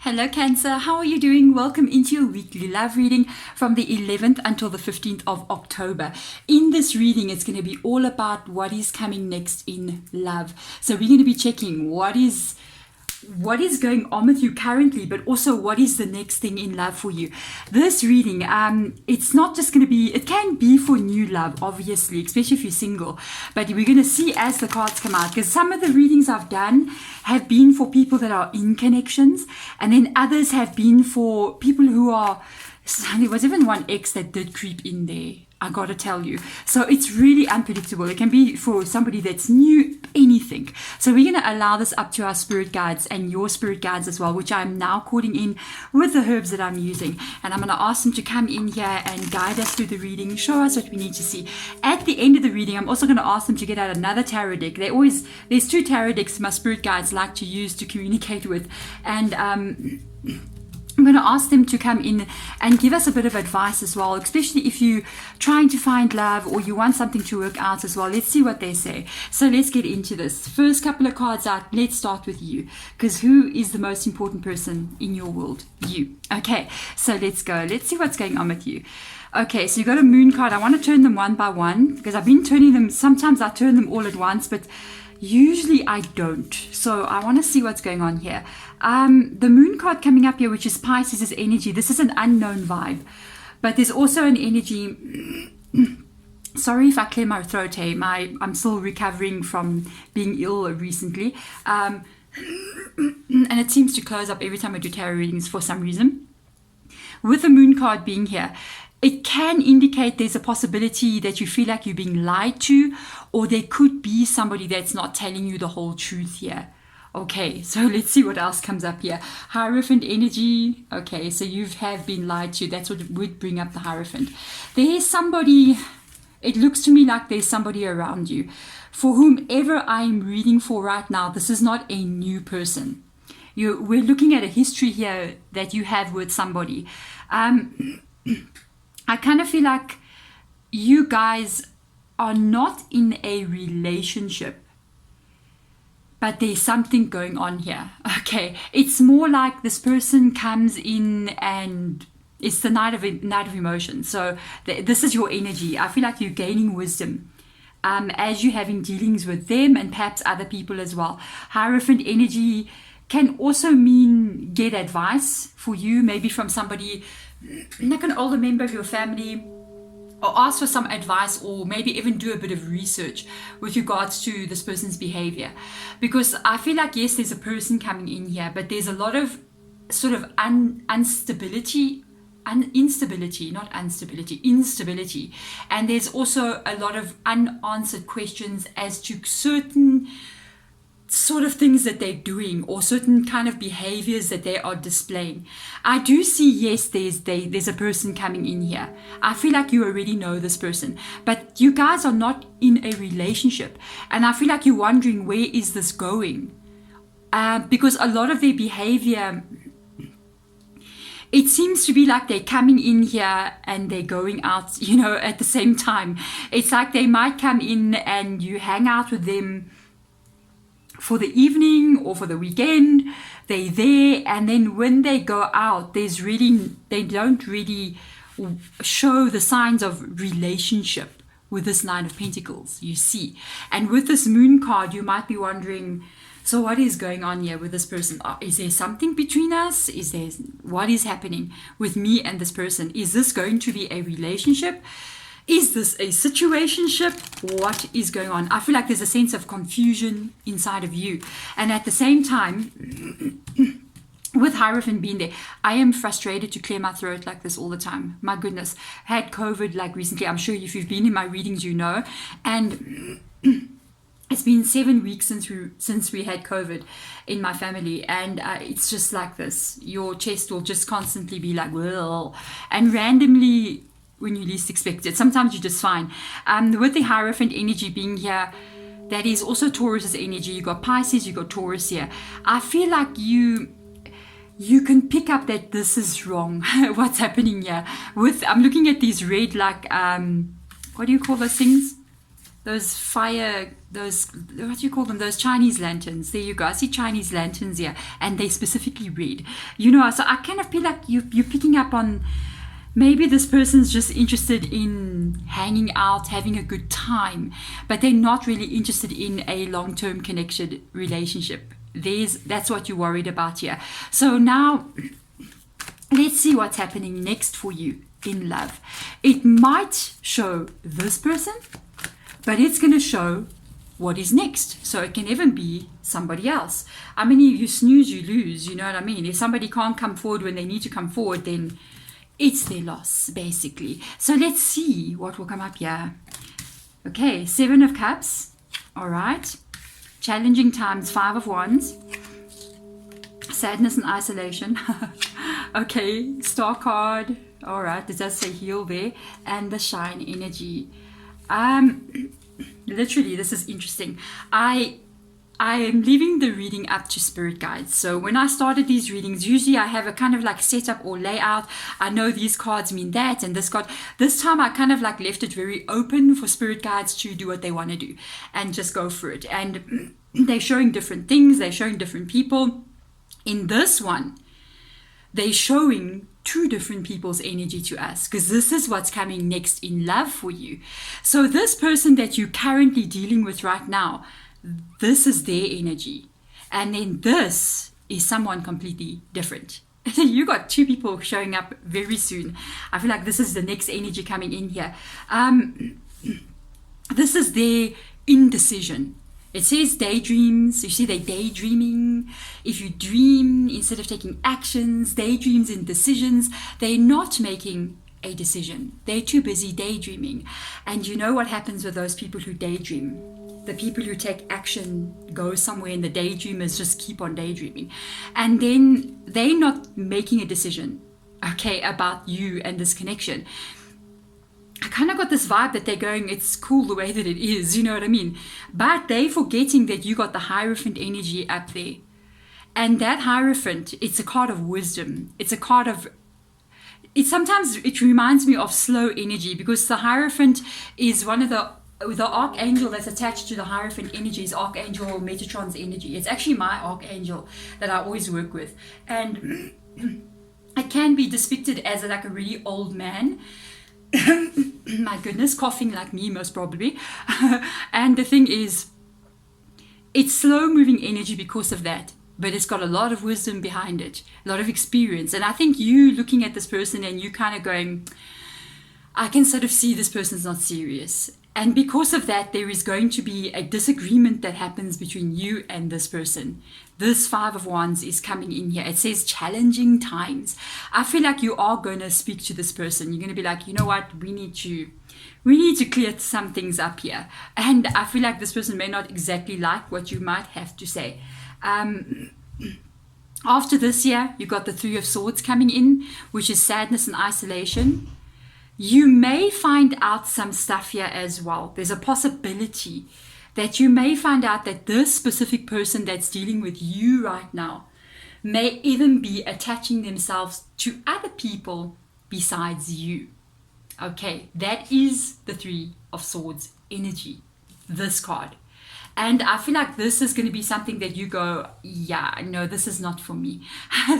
Hello Cancer, how are you doing? Welcome into your weekly love reading from the 11th until the 15th of October. In this reading, it's going to be all about what is coming next in love. So we're going to be checking what is going on with you currently, but also what is the next thing in love for you. This reading, it's not just going to be, it can be for new love, obviously, especially if you're single, but we're going to see as the cards come out, because some of the readings I've done have been for people that are in connections, and then others have been for people who are, there was even one ex that did creep in there, I gotta tell you. So it's really unpredictable. It can be for somebody that's new, anything. So we're going to allow this up to our spirit guides and your spirit guides as well, which I'm now calling in with the herbs that I'm using. And I'm going to ask them to come in here and guide us through the reading, show us what we need to see. At the end of the reading, I'm also going to ask them to get out another tarot deck. There's two tarot decks my spirit guides like to use to communicate with. And I'm going to ask them to come in and give us a bit of advice as well, especially if you're trying to find love or you want something to work out as well. Let's see what they say. So let's get into this. First couple of cards out. Let's start with you, because who is the most important person in your world? You. Okay, so let's go. Let's see what's going on with you. Okay, so you got a moon card. I want to turn them one by one because I've been turning them. Sometimes I turn them all at once, but usually I don't. So I want to see what's going on here. The moon card coming up here, which is Pisces' energy. This is an unknown vibe, but there's also an energy. Sorry if I clear my throat. Hey, I'm still recovering from being ill recently, and it seems to close up every time I do tarot readings for some reason. With the moon card being here, it can indicate there's a possibility that you feel like you're being lied to, or there could be somebody that's not telling you the whole truth here. Okay, so let's see what else comes up here. Hierophant energy. Okay, so you have been lied to. That's what would bring up the Hierophant. There's somebody, it looks to me like there's somebody around you. For whomever I'm reading for right now, this is not a new person. We're looking at a history here that you have with somebody. I kind of feel like you guys are not in a relationship, but there's something going on here. Okay, it's more like this person comes in and it's the night of emotion. So this is your energy. I feel like you're gaining wisdom as you're having dealings with them and perhaps other people as well. Hierophant energy can also mean get advice for you, maybe from somebody like an older member of your family, or ask for some advice, or maybe even do a bit of research with regards to this person's behavior. Because I feel like, yes, there's a person coming in here, but there's a lot of sort of instability. And there's also a lot of unanswered questions as to certain sort of things that they're doing, or certain kind of behaviors that they are displaying. I do see, yes, there's a person coming in here. I feel like you already know this person, but you guys are not in a relationship, and I feel like you're wondering, where is this going? Because a lot of their behavior, it seems to be like they're coming in here and they're going out, at the same time. It's like they might come in and you hang out with them for the evening or for the weekend. They're there, and then when they go out, they don't really show the signs of relationship with this Nine of Pentacles, you see. And with this moon card, you might be wondering, so what is going on here with this person? Is there something between us? What is happening with me and this person? Is this going to be a relationship? Is this a situationship? What is going on? I feel like there's a sense of confusion inside of you. And at the same time, with Hierophant being there, I am frustrated to clear my throat like this all the time. My goodness. I had COVID like recently. I'm sure if you've been in my readings, you know. And it's been 7 weeks since we had COVID in my family. And it's just like this. Your chest will just constantly be like, well, and randomly, when you least expect it. Sometimes you're just fine. With the Hierophant energy being here, that is also Taurus's energy. You got Pisces, you got Taurus here. I feel like you can pick up that this is wrong. What's happening here? I'm looking at these red, like, what do you call those things? fire, those, what do you call them, those Chinese lanterns. There you go. I see Chinese lanterns here, and they specifically red. So I kind of feel like you're picking up on, maybe this person's just interested in hanging out, having a good time, but they're not really interested in a long-term connected relationship. That's what you're worried about here. So now let's see what's happening next for you in love. It might show this person, but it's going to show what is next. So it can even be somebody else. I mean, if you snooze, you lose. You know what I mean? If somebody can't come forward when they need to come forward, then it's their loss, basically. So let's see what will come up here. Okay, 7 of Cups. All right. Challenging times, 5 of Wands. Sadness and isolation. Okay, Star card. All right, it does say heal there. And the Shine energy. Literally, this is interesting. I am leaving the reading up to spirit guides. So when I started these readings, usually I have a kind of like setup or layout. I know these cards mean that and this card. This time I kind of like left it very open for spirit guides to do what they want to do and just go for it. And they're showing different things. They're showing different people. In this one, they're showing 2 different people's energy to us, because this is what's coming next in love for you. So this person that you're currently dealing with right now, this is their energy. And then this is someone completely different. You got 2 people showing up very soon. I feel like this is the next energy coming in here. This is their indecision. It says daydreams. You see, they're daydreaming. If you dream instead of taking actions, daydreams and decisions, they're not making a decision. They're too busy daydreaming. And you know what happens with those people who daydream? The people who take action go somewhere, and the daydreamers just keep on daydreaming. And then they're not making a decision, okay, about you and this connection. I kind of got this vibe that they're going, it's cool the way that it is, you know what I mean? But they're forgetting that you got the Hierophant energy up there. And that Hierophant, it's a card of wisdom. It's a card of, sometimes it reminds me of slow energy, because the Hierophant is one of the archangel that's attached to the Hierophant energy is Archangel Metatron's energy. It's actually my archangel that I always work with. And it can be depicted as like a really old man. My goodness, coughing like me most probably. And the thing is, it's slow moving energy because of that, but it's got a lot of wisdom behind it, a lot of experience. And I think you looking at this person and you kind of going, I can sort of see this person's not serious. And because of that, there is going to be a disagreement that happens between you and this person. This 5 of Wands is coming in here. It says challenging times. I feel like you are going to speak to this person. You're going to be like, you know what, we need to clear some things up here. And I feel like this person may not exactly like what you might have to say. After this year, you got the 3 of Swords coming in, which is sadness and isolation. You may find out some stuff here as well. There's a possibility that you may find out that this specific person that's dealing with you right now may even be attaching themselves to other people besides you. Okay, that is the 3 of Swords energy, this card. And I feel like this is going to be something that you go, yeah, no, this is not for me.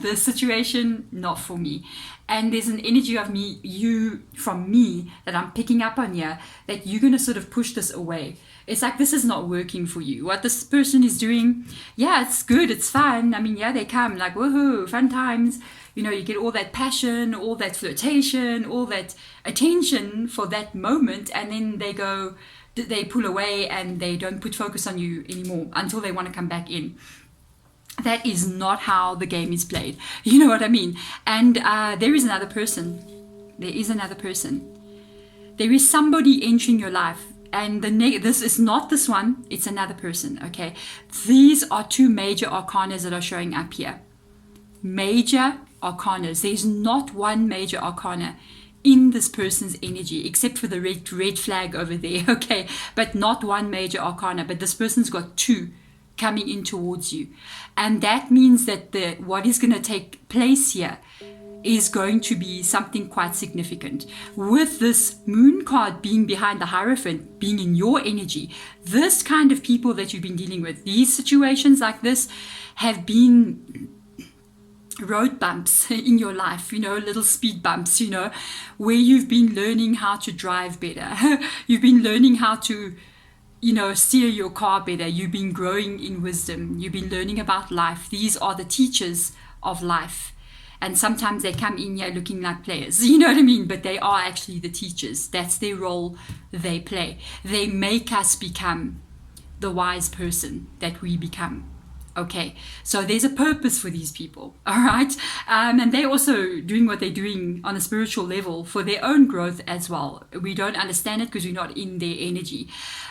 This situation, not for me. And there's an energy of from me that I'm picking up on here, that you're going to sort of push this away. It's like, this is not working for you. What this person is doing, yeah, it's good, it's fun. I mean, yeah, they come like, woohoo, fun times. You know, you get all that passion, all that flirtation, all that attention for that moment. And then they pull away and they don't put focus on you anymore until they want to come back in. That is not how the game is played. You know what I mean? And there is another person. There is another person. There is somebody entering your life. And this is not this one. It's another person, okay? These are 2 major arcanas that are showing up here. Major arcanas. There's not one major arcana in this person's energy, except for the red flag over there, okay? But not one major arcana, but this person's got 2 coming in towards you. And that means that what is going to take place here is going to be something quite significant. With this moon card being behind the Hierophant, being in your energy, this kind of people that you've been dealing with, these situations like this have been road bumps in your life, little speed bumps, where you've been learning how to drive better. You've been learning how to steer your car better. You've been growing in wisdom. You've been learning about life. These are the teachers of life. And sometimes they come in here looking like players, you know what I mean? But they are actually the teachers. That's their role they play. They make us become the wise person that we become. Okay, so there's a purpose for these people, all right? And they're also doing what they're doing on a spiritual level for their own growth as well. We don't understand it because we're not in their energy.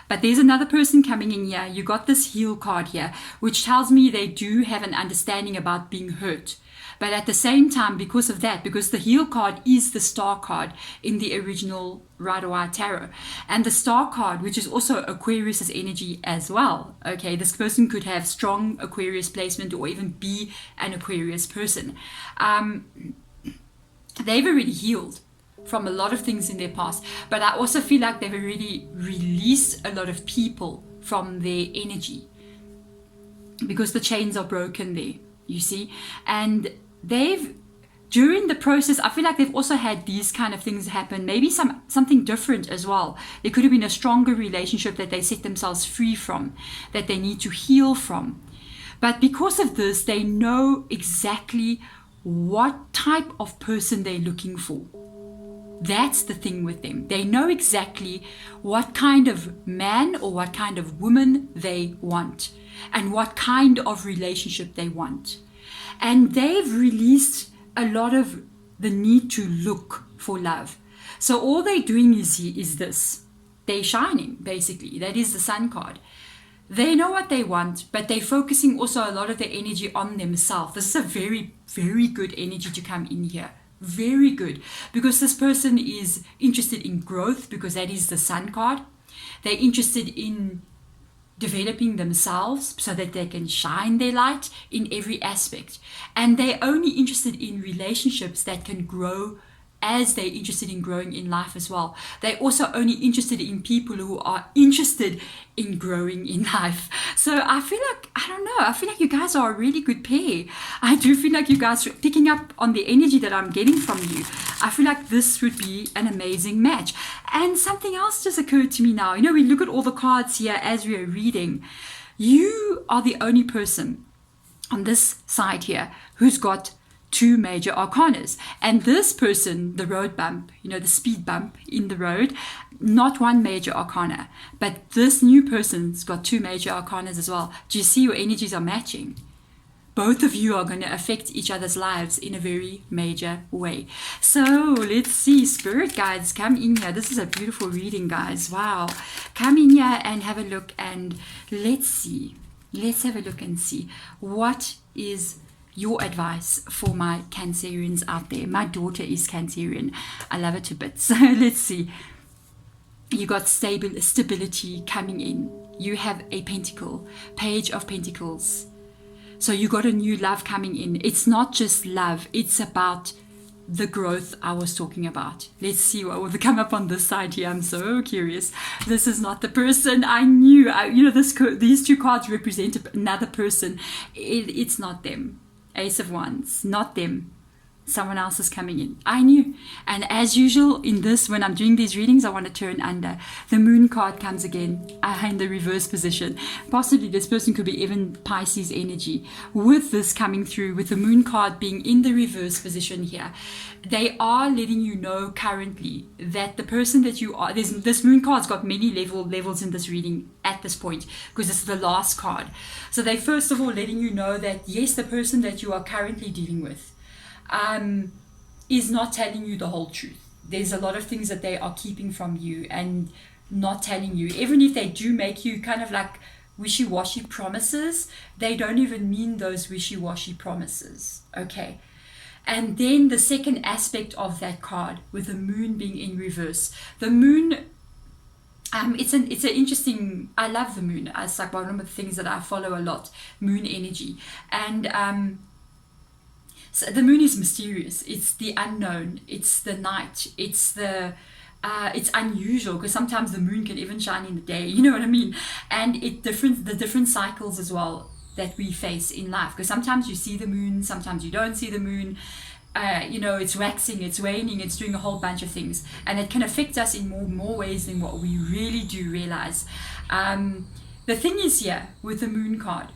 But there's another person coming in here. You got this heal card here, which tells me they do have an understanding about being hurt. But at the same time, because of that, because the heal card is the star card in the original Rider-Waite Tarot, and the star card, which is also Aquarius's energy as well. Okay, this person could have strong Aquarius placement or even be an Aquarius person. They've already healed from a lot of things in their past, but I also feel like they've already released a lot of people from their energy because the chains are broken there, you see. And during the process, I feel like they've also had these kind of things happen, maybe something different as well. There could have been a stronger relationship that they set themselves free from, that they need to heal from. But because of this, they know exactly what type of person they're looking for. That's the thing with them. They know exactly what kind of man or what kind of woman they want and what kind of relationship they want. And they've released a lot of the need to look for love. So all they're doing is this. They're shining, basically. That is the Sun card. They know what they want, but they're focusing also a lot of their energy on themselves. This is a very, very good energy to come in here. Very good. Because this person is interested in growth, because that is the Sun card. They're interested in developing themselves so that they can shine their light in every aspect. And they're only interested in relationships that can grow as they're interested in growing in life as well. They're also only interested in people who are interested in growing in life. So I feel like you guys are a really good pair. I do feel like you guys are picking up on the energy that I'm getting from you. I feel like this would be an amazing match. And something else just occurred to me now. We look at all the cards here as we are reading. You are the only person on this side here who's got 2 major arcanas. And this person, the road bump, the speed bump in the road, not 1 major arcana. But this new person's got 2 major arcanas as well. Do you see your energies are matching? Both of you are going to affect each other's lives in a very major way. So let's see, spirit guides, come in here. This is a beautiful reading, guys. Wow. Come in here and have a look, and let's see. Let's have a look and see what is your advice for my Cancerians out there. My daughter is Cancerian. I love her to bits. Let's see. You got stability coming in. You have a pentacle, Page of Pentacles. So you got a new love coming in. It's not just love. It's about the growth I was talking about. Let's see what will come up on this side here. I'm so curious. This is not the person I knew. These 2 cards represent another person. It's not them. Ace of Wands, not them. Someone else is coming in. I knew. And as usual in this, when I'm doing these readings, I want to turn under. The Moon card comes again in the reverse position. Possibly this person could be even Pisces energy. With this coming through, with the Moon card being in the reverse position here, they are letting you know currently that the person that you are, this Moon card's got many levels in this reading at this point, because it's the last card. So they first of all letting you know that yes, the person that you are currently dealing with is not telling you the whole truth. There's a lot of things that they are keeping from you and not telling you. Even if they do make you kind of like wishy-washy promises, they don't even mean those wishy-washy promises. Okay. And then the second aspect of that card, with the Moon being in reverse. The Moon, it's an interesting, I love the Moon. It's like one of the things that I follow a lot, Moon energy. And So the moon is mysterious. It's the unknown. It's the night. It's unusual because sometimes the moon can even shine in the day. You know what I mean? And the different cycles as well that we face in life. Because sometimes you see the moon, sometimes you don't see the moon. It's waxing, it's waning, it's doing a whole bunch of things, and it can affect us in more ways than what we really do realize. The thing is here with the moon card,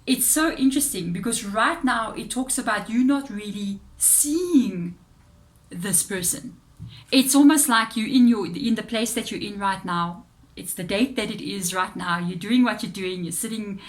it's so interesting because right now it talks about you not really seeing this person. It's almost like you in the place that you're in right now. It's the date that it is right now. You're doing what you're doing. You're sitting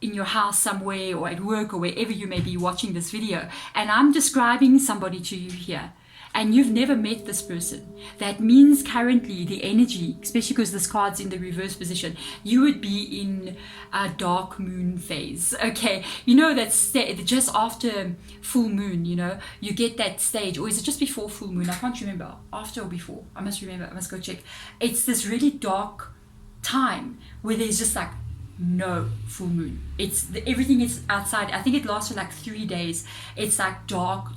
in your house somewhere or at work or wherever you may be watching this video, and I'm describing somebody to you here, and you've never met this person. That means currently the energy, especially because this card's in the reverse position, you would be in a dark moon phase. Okay, that's just after full moon. You get that stage, or is it just before full moon? I can't remember. After or before? I must go check. It's this really dark time where there's just like no full moon. Everything is outside. I think it lasts for like 3 days. It's like dark,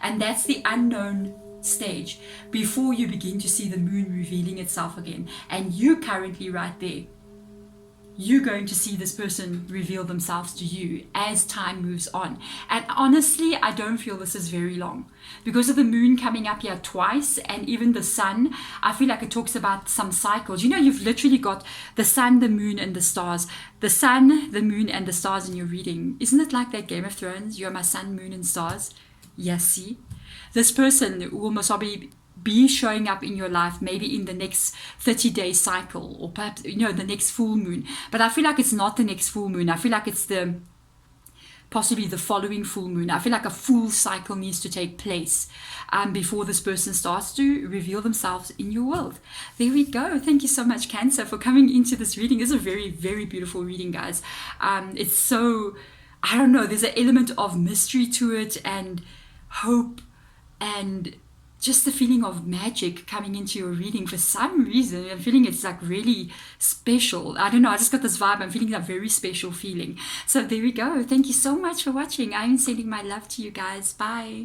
and that's the unknown stage before you begin to see the moon revealing itself again. And you currently right there, you're going to see this person reveal themselves to you as time moves on. And honestly, I don't feel this is very long because of the moon coming up here twice, and even the sun. I feel like it talks about some cycles. You've literally got the sun, the moon, and the stars. The sun, the moon, and the stars in your reading. Isn't it like that Game of Thrones? You're my sun, moon, and stars. Yes, see? This person will most probably be showing up in your life maybe in the next 30-day cycle, or perhaps the next full moon. But I feel like it's not the next full moon. I feel like it's possibly the following full moon. I feel like a full cycle needs to take place before this person starts to reveal themselves in your world. There we go. Thank you so much, Cancer, for coming into this reading. It's a very, very beautiful reading, guys. It's so, I don't know, there's an element of mystery to it, and hope, and just the feeling of magic coming into your reading. For some reason, I'm feeling it's like really special. I don't know, I just got this vibe. I'm feeling that very special feeling. So there we go. Thank you so much for watching. I'm sending my love to you guys. Bye.